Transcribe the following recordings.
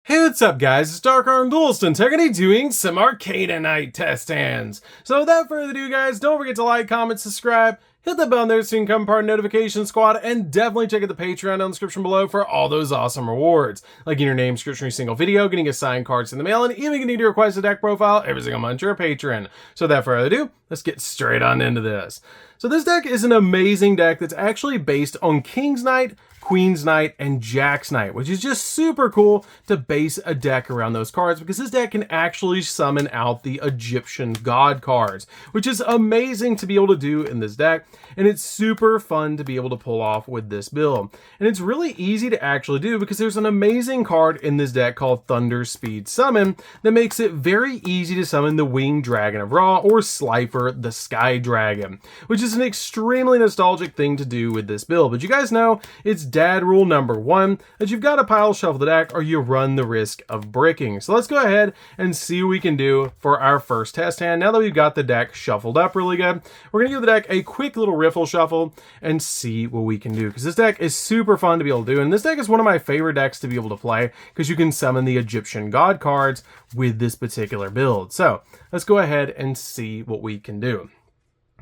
Hey, what's up guys, it's DarkArmedDuelist and today we're doing some Arcana Knight test hands. So without further ado guys, don't forget to like, comment, subscribe, hit that bell there so you can become part of the notification squad, and definitely check out the Patreon down in the description below for all those awesome rewards. Like getting your name description every single video, getting assigned cards in the mail, and even getting to request a deck profile every single month you're a patron. So without further ado, let's get straight on into this. So this deck is an amazing deck that's actually based on King's Knight, Queen's Knight, and Jack's Knight, which is just super cool to base a deck around those cards because this deck can actually summon out the Egyptian god cards, which is amazing to be able to do in this deck, and it's super fun to be able to pull off with this build. And it's really easy to actually do because there's an amazing card in this deck called Thunder Speed Summon that makes it very easy to summon the Winged Dragon of Ra or Slifer the Sky Dragon, which is an extremely nostalgic thing to do with this build. But you guys know it's dad rule number one that you've got to pile shuffle the deck or you run the risk of bricking. So let's go ahead and see what we can do for our first test hand. Now that we've got the deck shuffled up really good, we're gonna give the deck a quick little riffle shuffle and see what we can do, because this deck is super fun to be able to do, and this deck is one of my favorite decks to be able to play because you can summon the Egyptian god cards with this particular build. So let's go ahead and see what we can do.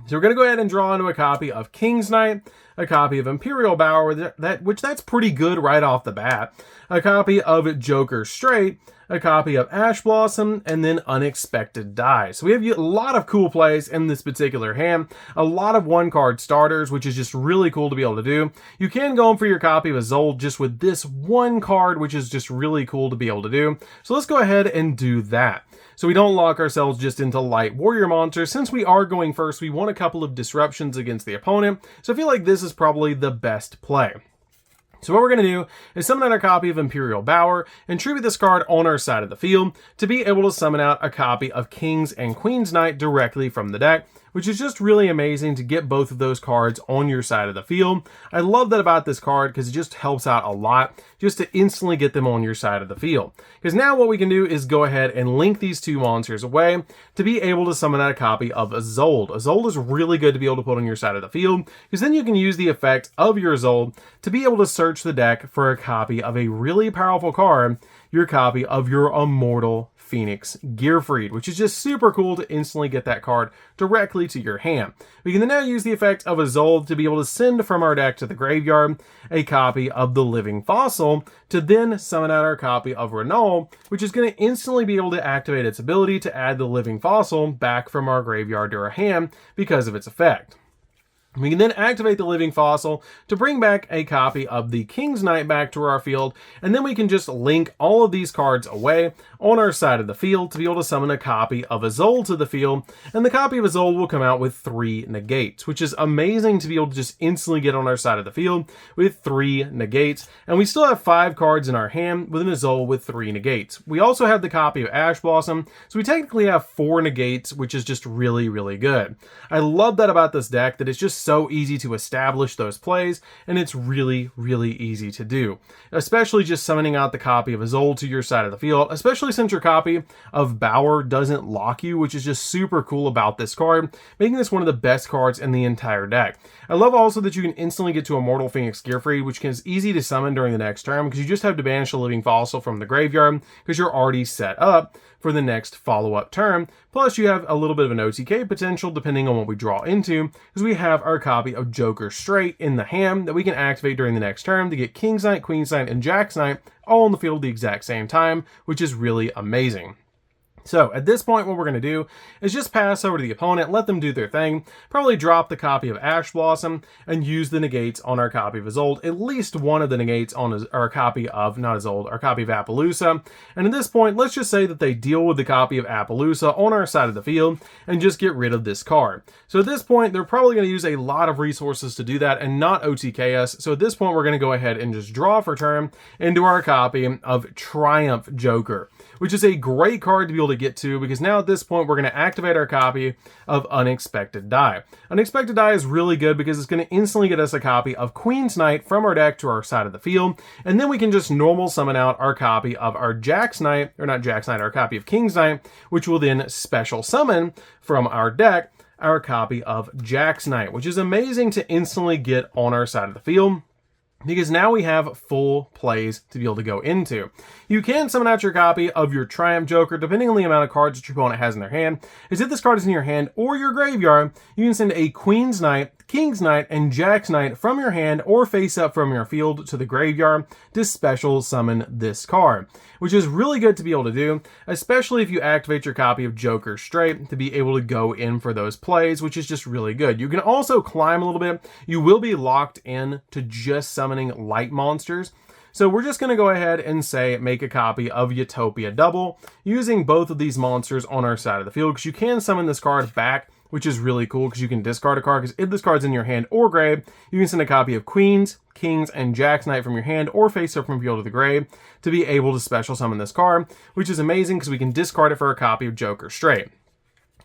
So we're going to go ahead and draw into a copy of King's Knight, a copy of Imperial Bower, that's pretty good right off the bat, a copy of Joker Straight, a copy of Ash Blossom, and then Unexpected Die. So we have a lot of cool plays in this particular hand, a lot of one-card starters, which is just really cool to be able to do. You can go in for your copy of Awalt just with this one card, which is just really cool to be able to do. So let's go ahead and do that. So we don't lock ourselves just into light warrior monsters. Since we are going first, we want a couple of disruptions against the opponent. So I feel like this is probably the best play. So what we're going to do is summon out our copy of Imperial Bower and tribute this card on our side of the field to be able to summon out a copy of King's and Queen's Knight directly from the deck, which is just really amazing to get both of those cards on your side of the field. I love that about this card because it just helps out a lot just to instantly get them on your side of the field. Because now what we can do is go ahead and link these two monsters away to be able to summon out a copy of Awalt. Awalt is really good to be able to put on your side of the field because then you can use the effect of your Awalt to be able to search the deck for a copy of a really powerful card, your copy of your Immortal Phoenix Gearfried, which is just super cool to instantly get that card directly to your hand. We can then now use the effect of Awalt to be able to send from our deck to the graveyard a copy of the Living Fossil to then summon out our copy of Renal, which is going to instantly be able to activate its ability to add the Living Fossil back from our graveyard to our hand because of its effect. We can then activate the Living Fossil to bring back a copy of the King's Knight back to our field, and then we can just link all of these cards away on our side of the field to be able to summon a copy of Azul to the field, and the copy of Azul will come out with 3 negates, which is amazing to be able to just instantly get on our side of the field with 3 negates, and we still have 5 cards in our hand with an Azul with 3 negates. We also have the copy of Ash Blossom, so we technically have 4 negates, which is just really, really good. I love that about this deck, that it's just so easy to establish those plays, and it's really, really easy to do. Especially just summoning out the copy of Azul to your side of the field, especially since your copy of Bower doesn't lock you, which is just super cool about this card, making this one of the best cards in the entire deck. I love also that you can instantly get to Immortal Phoenix Gearfried, which is easy to summon during the next turn because you just have to banish a Living Fossil from the graveyard because you're already set up for the next follow-up turn. Plus you have a little bit of an OTK potential depending on what we draw into, because we have our copy of Joker Straight in the hand that we can activate during the next turn to get King's Knight, Queen's Knight, and Jack's Knight all on the field at the exact same time, which is really amazing. So at this point, what we're going to do is just pass over to the opponent, let them do their thing, probably drop the copy of Ash Blossom, and use the negates on our copy of Azult, at least one of the negates on our copy of, not Azult, our copy of Appaloosa. And at this point, let's just say that they deal with the copy of Appaloosa on our side of the field and just get rid of this card. So at this point, they're probably going to use a lot of resources to do that and not OTK us. So at this point, we're going to go ahead and just draw for turn into our copy of Triumph Joker, which is a great card to be able to get to because now at this point we're going to activate our copy of Unexpected Die. Unexpected Die is really good because it's going to instantly get us a copy of Queen's Knight from our deck to our side of the field, and then we can just normal summon out our copy of our Jack's Knight, or not Jack's Knight, our copy of King's Knight, which will then special summon from our deck our copy of Jack's Knight, which is amazing to instantly get on our side of the field. because now we have full plays to be able to go into. You can summon out your copy of your Triumph Joker, depending on the amount of cards that your opponent has in their hand. If this card is in your hand or your graveyard, you can send a Queen's Knight, King's Knight, and Jack's Knight from your hand or face up from your field to the graveyard to special summon this card, which is really good to be able to do, especially if you activate your copy of Joker straight to be able to go in for those plays, which is just really good. You can also climb a little bit. You will be locked in to just summoning light monsters. So we're just going to go ahead and say make a copy of Utopia Double using both of these monsters on our side of the field, because you can summon this card back, which is really cool because you can discard a card, because if this card's in your hand or grave, you can send a copy of Queens, Kings, and Jack's Knight from your hand or face up from field to the grave to be able to special summon this card, which is amazing because we can discard it for a copy of Joker straight.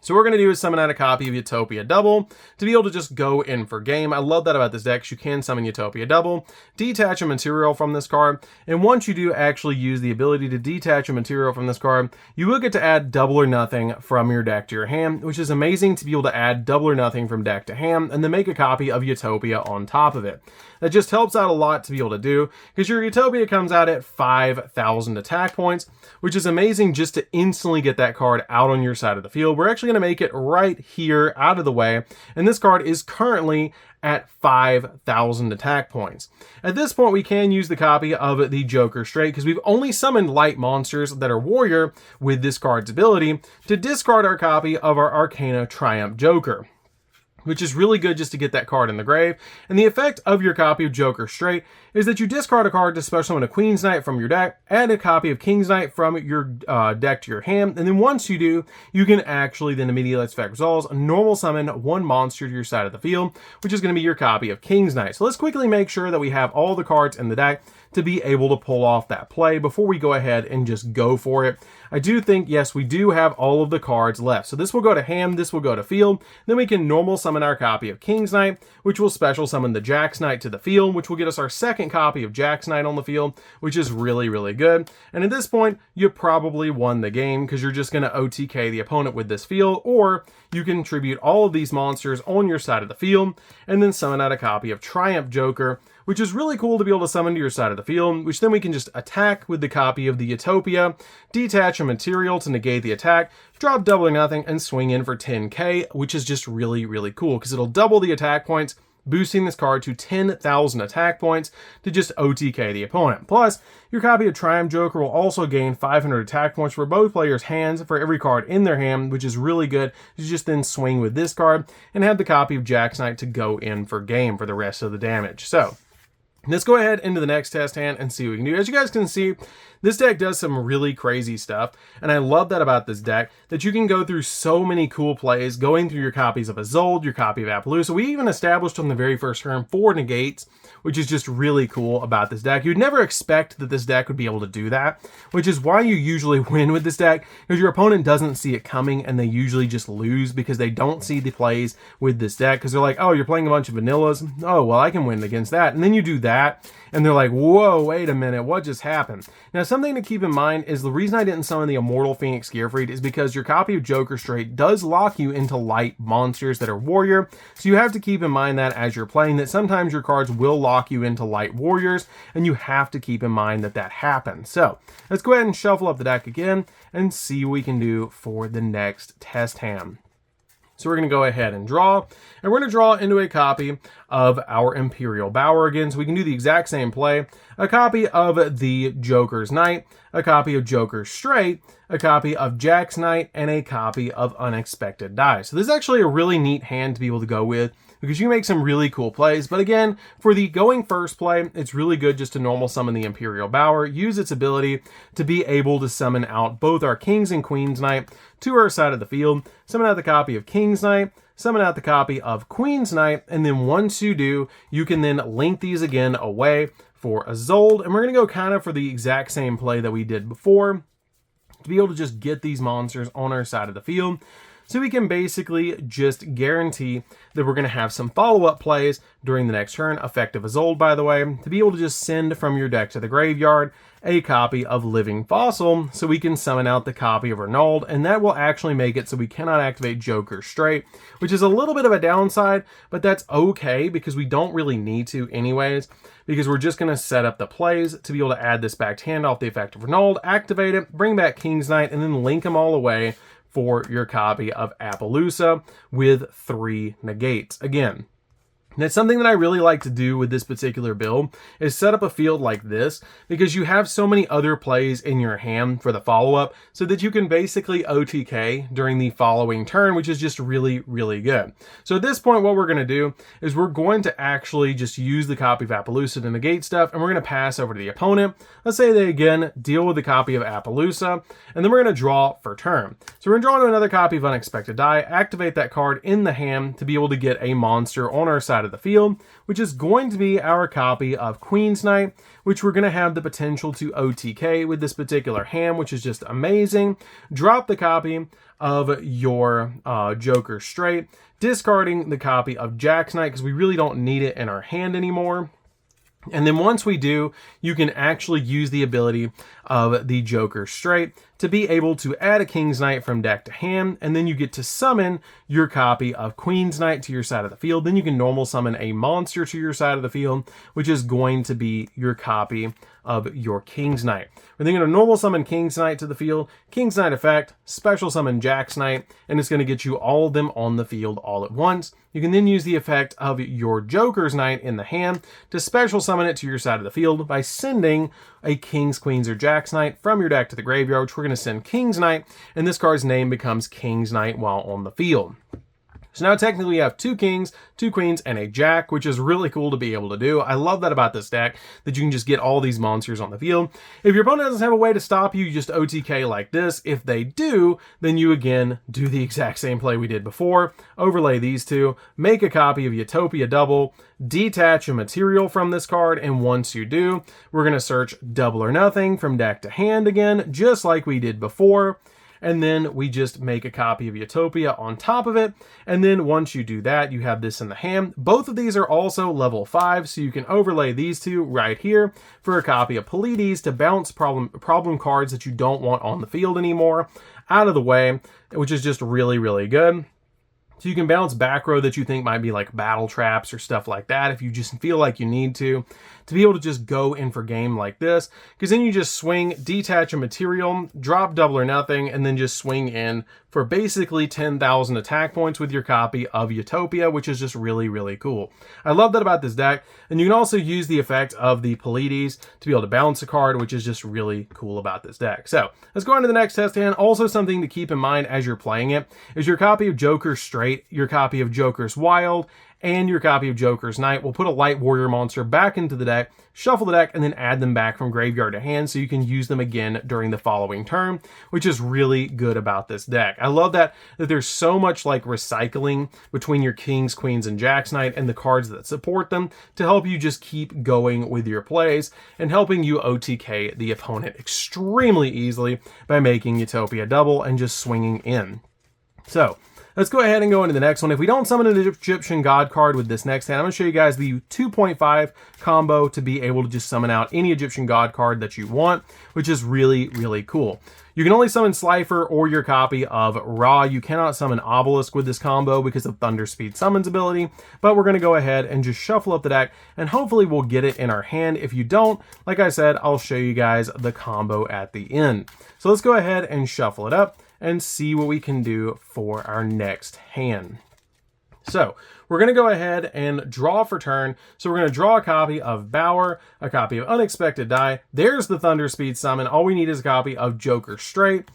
So what we're going to do is summon out a copy of Utopia Double to be able to just go in for game. I love that about this deck. You can summon Utopia Double, detach a material from this card, and once you do actually use the ability to detach a material from this card, you will get to add double or nothing from your deck to your hand, which is amazing to be able to add double or nothing from deck to hand and then make a copy of Utopia on top of it. That just helps out a lot to be able to do, because your Utopia comes out at 5,000 attack points, which is amazing just to instantly get that card out on your side of the field. We're actually going to make it right here out of the way, and this card is currently at 5,000 attack points. At this point, we can use the copy of the Joker straight, because we've only summoned light monsters that are warrior with this card's ability to discard our copy of our Arcana Triumph Joker, which is really good just to get that card in the grave. And the effect of your copy of Joker straight is that you discard a card to special summon a Queen's Knight from your deck, add a copy of King's Knight from your deck to your hand, and then once you do, you can actually then immediately let effect resolves normal summon one monster to your side of the field, which is going to be your copy of King's Knight. So let's quickly make sure that we have all the cards in the deck to be able to pull off that play before we go ahead and just go for it. I do think, yes, we do have all of the cards left. So this will go to hand, this will go to field. Then we can normal summon our copy of King's Knight, which will special summon the Jack's Knight to the field, which will get us our second copy of Jack's Knight on the field, which is really, really good. And at this point, you probably won the game because you're just going to OTK the opponent with this field, or you can tribute all of these monsters on your side of the field and then summon out a copy of Triumph Joker, which is really cool to be able to summon to your side of the field, which then we can just attack with the copy of the Utopia, detach a material to negate the attack, drop double or nothing, and swing in for 10k, which is just really, really cool because it'll double the attack points, boosting this card to 10,000 attack points to just OTK the opponent. Plus, your copy of Triumph Joker will also gain 500 attack points for both players' hands for every card in their hand, which is really good to just then swing with this card and have the copy of Jack's Knight to go in for game for the rest of the damage. So let's go ahead into the next test hand and see what we can do. As you guys can see, this deck does some really crazy stuff, and I love that about this deck, that you can go through so many cool plays, going through your copies of Azul, your copy of Appaloosa. We even established on the very first turn 4 negates, which is just really cool about this deck. You'd never expect that this deck would be able to do that, which is why you usually win with this deck, because your opponent doesn't see it coming, and they usually just lose because they don't see the plays with this deck, because they're like, oh, you're playing a bunch of vanillas? Oh, well, I can win against that. And then you do that, and they're like, whoa, wait a minute, what just happened? Now, something to keep in mind is the reason I didn't summon the Immortal Phoenix Gearfried is because your copy of Joker Straight does lock you into light monsters that are warrior, so you have to keep in mind that as you're playing, that sometimes your cards will lock you into light warriors, and you have to keep in mind that that happens. So, let's go ahead and shuffle up the deck again and see what we can do for the next test hand. So we're going to go ahead and draw, and we're going to draw into a copy of our Imperial Bower again, so we can do the exact same play. A copy of the Joker's Knight, a copy of Joker Straight, a copy of Jack's Knight, and a copy of Unexpected Die. So this is actually a really neat hand to be able to go with, because you make some really cool plays. But again, for the going first play, it's really good just to normal summon the Imperial Bower, use its ability to be able to summon out both our Kings and Queen's Knight to our side of the field, summon out the copy of King's Knight, summon out the copy of Queen's Knight, and then once you do, you can then link these again away for Azul, and we're going to go kind of for the exact same play that we did before, to be able to just get these monsters on our side of the field. so we can basically just guarantee that we're going to have some follow-up plays during the next turn, effective as old, by the way, to be able to just send from your deck to the graveyard a copy of Living Fossil, so we can summon out the copy of Renauld, and that will actually make it so we cannot activate Joker straight, which is a little bit of a downside, but that's okay because we don't really need to anyways, because we're just going to set up the plays to be able to add this back to hand off the effect of Renauld, activate it, bring back King's Knight, and then link them all away for your copy of Appaloosa with 3 negates. Again, that's something that I really like to do with this particular build, is set up a field like this, because you have so many other plays in your hand for the follow-up, so that you can basically OTK during the following turn, which is just really, really good. So at this point, what we're going to do is we're going to actually just use the copy of Appaloosa to negate stuff, and we're going to pass over to the opponent. Let's say they, again, deal with the copy of Appaloosa, and then we're going to draw for turn. So we're going to draw another copy of Unexpected Die, activate that card in the hand to be able to get a monster on our side of the field, which is going to be our copy of Queen's Knight, which we're going to have the potential to OTK with this particular hand, which is just amazing. Drop the copy of your Joker straight, discarding the copy of Jack's Knight because we really don't need it in our hand anymore. And then once we do, you can actually use the ability of the Joker straight to be able to add a King's Knight from deck to hand, and then you get to summon your copy of Queen's Knight to your side of the field. Then you can normal summon a monster to your side of the field, which is going to be your copy of your King's Knight. We're then going to normal summon King's Knight to the field, King's Knight effect, special summon Jack's Knight, and it's going to get you all of them on the field all at once. You can then use the effect of your Joker's Knight in the hand to special summon it to your side of the field by sending a King's, Queen's, or Jack's Knight from your deck to the graveyard, which we're going to send King's Knight, and this card's name becomes King's Knight while on the field. So now technically we have 2 kings, 2 queens, and a jack, which is really cool to be able to do. I love that about this deck, that you can just get all these monsters on the field. If your opponent doesn't have a way to stop you, you just OTK like this. If they do, then you again do the exact same play we did before. Overlay these 2, make a copy of Utopia Double, detach a material from this card, and once you do, we're going to search Double or Nothing from deck to hand again, just like we did before. And then we just make a copy of Utopia on top of it. And then once you do that, you have this in the hand. Both of these are also level 5, so you can overlay these 2 right here for a copy of Pleiades to bounce problem cards that you don't want on the field anymore out of the way, which is just really, really good. So you can bounce back row that you think might be like battle traps or stuff like that if you just feel like you need to be able to just go in for game like this. Because then you just swing, detach a material, drop Double or Nothing, and then just swing in for basically 10,000 attack points with your copy of Utopia, which is just really, really cool. I love that about this deck. And you can also use the effect of the Pleiades to be able to bounce a card, which is just really cool about this deck. So let's go on to the next test hand. Also something to keep in mind as you're playing it is your copy of Joker Straight, your copy of Joker's Wild, and your copy of Joker's Knight will put a Light Warrior monster back into the deck, shuffle the deck, and then add them back from graveyard to hand so you can use them again during the following turn, which is really good about this deck. I love that there's so much like recycling between your Kings, Queens, and Jack's Knight and the cards that support them to help you just keep going with your plays and helping you OTK the opponent extremely easily by making Utopia Double and just swinging in. So let's go ahead and go into the next one. If we don't summon an Egyptian God card with this next hand, I'm going to show you guys the 2.5 combo to be able to just summon out any Egyptian God card that you want, which is really, really cool. You can only summon Slifer or your copy of Ra. You cannot summon Obelisk with this combo because of Thunder Speed Summons ability, but we're going to go ahead and just shuffle up the deck, and hopefully we'll get it in our hand. If you don't, like I said, I'll show you guys the combo at the end. So let's go ahead and shuffle it up and see what we can do for our next hand. So we're going to go ahead and draw for turn. So we're going to draw a copy of Bower, a copy of Unexpected Die. There's the Thunder Speed Summon. All we need is a copy of Joker Straight.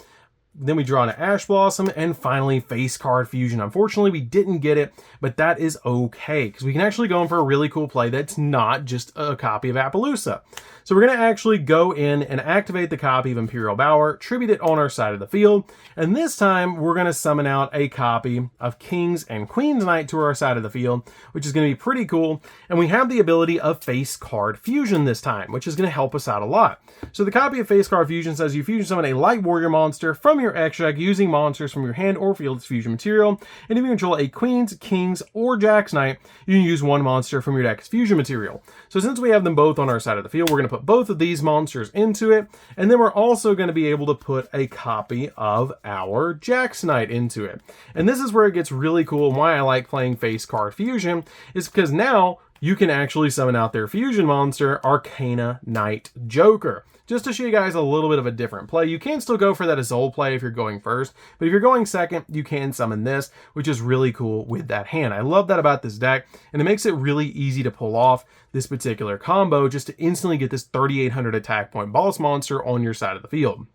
Then we draw an Ash Blossom, and finally Face Card Fusion. Unfortunately, we didn't get it, but that is okay, because we can actually go in for a really cool play that's not just a copy of Appaloosa. So we're going to actually go in and activate the copy of Imperial Bower, tribute it on our side of the field, and this time we're going to summon out a copy of King's and Queen's Knight to our side of the field, which is going to be pretty cool, and we have the ability of Face Card Fusion this time, which is going to help us out a lot. So the copy of Face Card Fusion says you fusion summon a Light Warrior monster from your your extra deck using monsters from your hand or field as fusion material. And if you control a Queens, Kings, or Jack's Knight, you can use one monster from your deck as fusion material. So since we have them both on our side of the field, we're going to put both of these monsters into it. And then we're also going to be able to put a copy of our Jack's Knight into it. And this is where it gets really cool, and why I like playing face card fusion, is because now you can actually summon out their fusion monster, Arcana Knight Joker. Just to show you guys a little bit of a different play. You can still go for that Azul play if you're going first, but if you're going second, you can summon this, which is really cool with that hand. I love that about this deck, and it makes it really easy to pull off this particular combo just to instantly get this 3,800 attack point boss monster on your side of the field.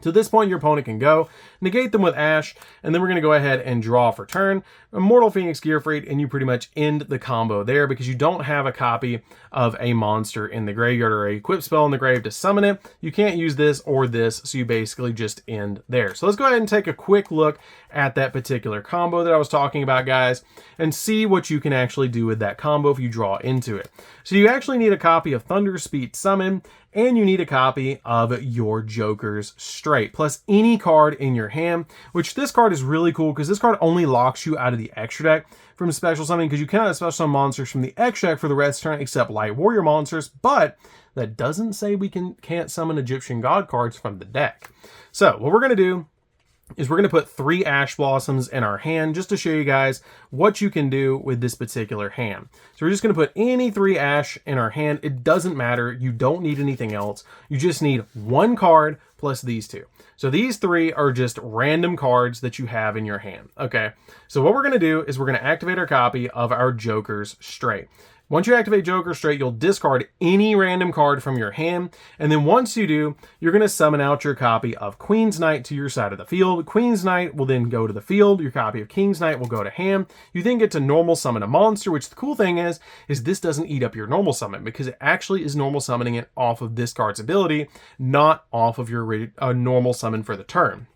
To this point, your opponent can go, negate them with Ash, and then we're going to go ahead and draw for turn, Immortal Phoenix Gearfreight, and you pretty much end the combo there because you don't have a copy of a monster in the graveyard or a equip spell in the grave to summon it. You can't use this or this, so you basically just end there. So let's go ahead and take a quick look at that particular combo that I was talking about, guys, and see what you can actually do with that combo if you draw into it. So you actually need a copy of Thunder Speed Summon, and you need a copy of your Joker's Straight, plus any card in your hand, which this card is really cool because this card only locks you out of the extra deck from special summoning, because you cannot special summon monsters from the extra deck for the rest turn except Light Warrior monsters, but that doesn't say we can't summon Egyptian God cards from the deck. So what we're going to do is we're going to put 3 Ash Blossoms in our hand just to show you guys what you can do with this particular hand. So we're just going to put any 3 Ash in our hand. It doesn't matter. You don't need anything else. You just need 1 card plus these 2. So these 3 are just random cards that you have in your hand. Okay, so what we're going to do is we're going to activate our copy of our Joker's Straight. Once you activate Joker Straight, you'll discard any random card from your hand, and then once you do, you're going to summon out your copy of Queen's Knight to your side of the field. Queen's Knight will then go to the field. Your copy of King's Knight will go to hand. You then get to normal summon a monster, which the cool thing is this doesn't eat up your normal summon, because it actually is normal summoning it off of this card's ability, not off of your normal summon for the turn.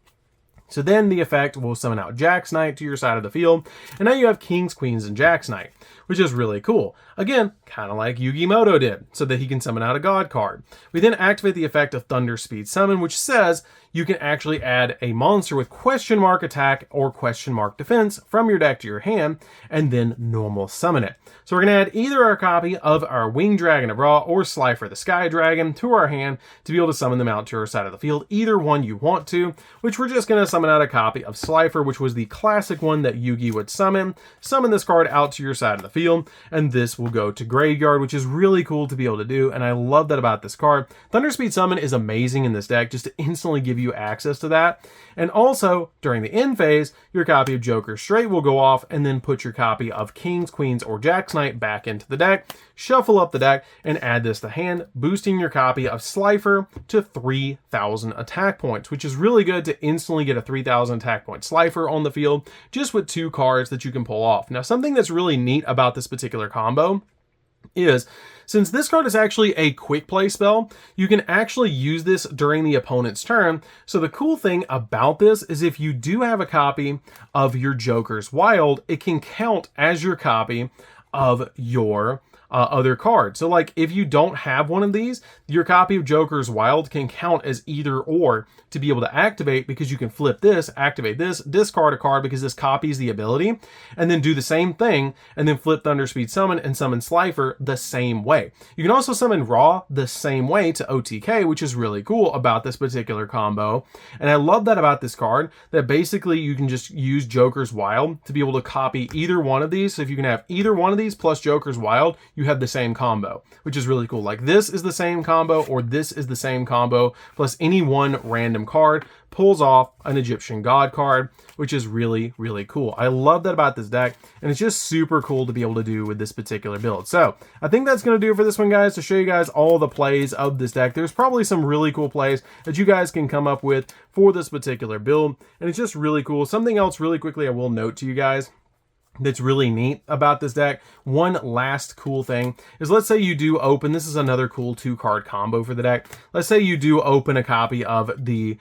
So then the effect will summon out Jack's Knight to your side of the field, and now you have Kings, Queens, and Jack's Knight, which is really cool. Again, kind of like Yugioh did, so that he can summon out a God card. We then activate the effect of Thunder Speed Summon, which says you can actually add a monster with question mark attack or question mark defense from your deck to your hand, and then normal summon it. So we're going to add either our copy of our Winged Dragon of Ra or Slifer the Sky Dragon to our hand to be able to summon them out to our side of the field, either one you want to, which we're just going to summon out a copy of Slifer, which was the classic one that Yugi would summon. Summon this card out to your side of the field, and this will go to graveyard, which is really cool to be able to do, and I love that about this card. Thunder Speed Summon is amazing in this deck just to instantly give you access to that. And also, during the end phase, your copy of Joker Straight will go off, and then put your copy of Kings, Queens, or Jack's Knight back into the deck, shuffle up the deck, and add this to hand, boosting your copy of Slifer to 3,000 attack points, which is really good to instantly get a 3,000 attack point Slifer on the field, just with 2 cards that you can pull off. Now, something that's really neat about this particular combo is, since this card is actually a quick play spell, you can actually use this during the opponent's turn. So the cool thing about this is if you do have a copy of your Joker's Wild, it can count as your copy of your other card. So like if you don't have one of these, your copy of Joker's Wild can count as either or to be able to activate, because you can flip this, activate this, discard a card because this copies the ability, and then do the same thing, and then flip Thunder Speed Summon and summon Slifer the same way. You can also summon Ra the same way to OTK, which is really cool about this particular combo. And I love that about this card, that basically you can just use Joker's Wild to be able to copy either one of these. So if you can have either one of these plus Joker's Wild, you have the same combo, which is really cool. Like this is the same combo, or this is the same combo, plus any one random card pulls off an Egyptian God card, which is really, really cool. I love that about this deck, and it's just super cool to be able to do with this particular build. So I think that's going to do it for this one, guys, to show you guys all the plays of this deck. There's probably some really cool plays that you guys can come up with for this particular build, and it's just really cool. Something else really quickly I will note to you guys that's really neat about this deck. One last cool thing is, let's say you do open, this is another cool 2-card combo for the deck. Let's say you do open a copy of the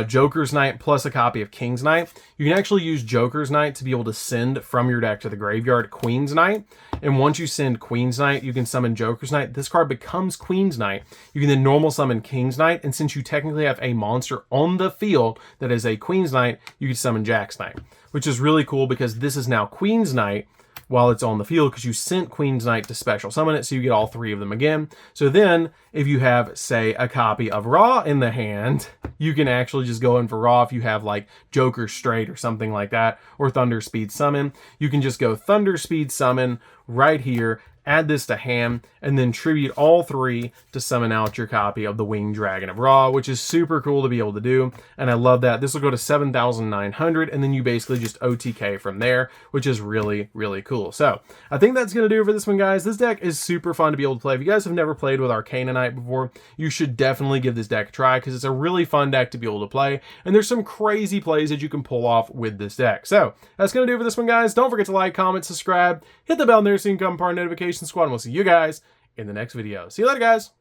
Joker's Knight plus a copy of King's Knight. You can actually use Joker's Knight to be able to send from your deck to the graveyard Queen's Knight. And once you send Queen's Knight, you can summon Joker's Knight. This card becomes Queen's Knight. You can then normal summon King's Knight. And since you technically have a monster on the field that is a Queen's Knight, you can summon Jack's Knight, which is really cool because this is now Queen's Knight while it's on the field, because you sent Queen's Knight to special summon it, so you get all 3 of them again. So then, if you have, say, a copy of Ra in the hand, you can actually just go in for Ra. If you have, like, Joker Straight or something like that, or Thunder Speed Summon, you can just go Thunder Speed Summon right here, add this to hand, and then tribute all 3 to summon out your copy of the Winged Dragon of Ra, which is super cool to be able to do, and I love that. This will go to 7,900, and then you basically just OTK from there, which is really, really cool. So, I think that's going to do it for this one, guys. This deck is super fun to be able to play. If you guys have never played with Arcana Knight before, you should definitely give this deck a try, because it's a really fun deck to be able to play, and there's some crazy plays that you can pull off with this deck. So, that's going to do it for this one, guys. Don't forget to like, comment, subscribe, hit the bell there so you can become part of Notification Squad, and we'll see you guys in the next video. See you later, guys.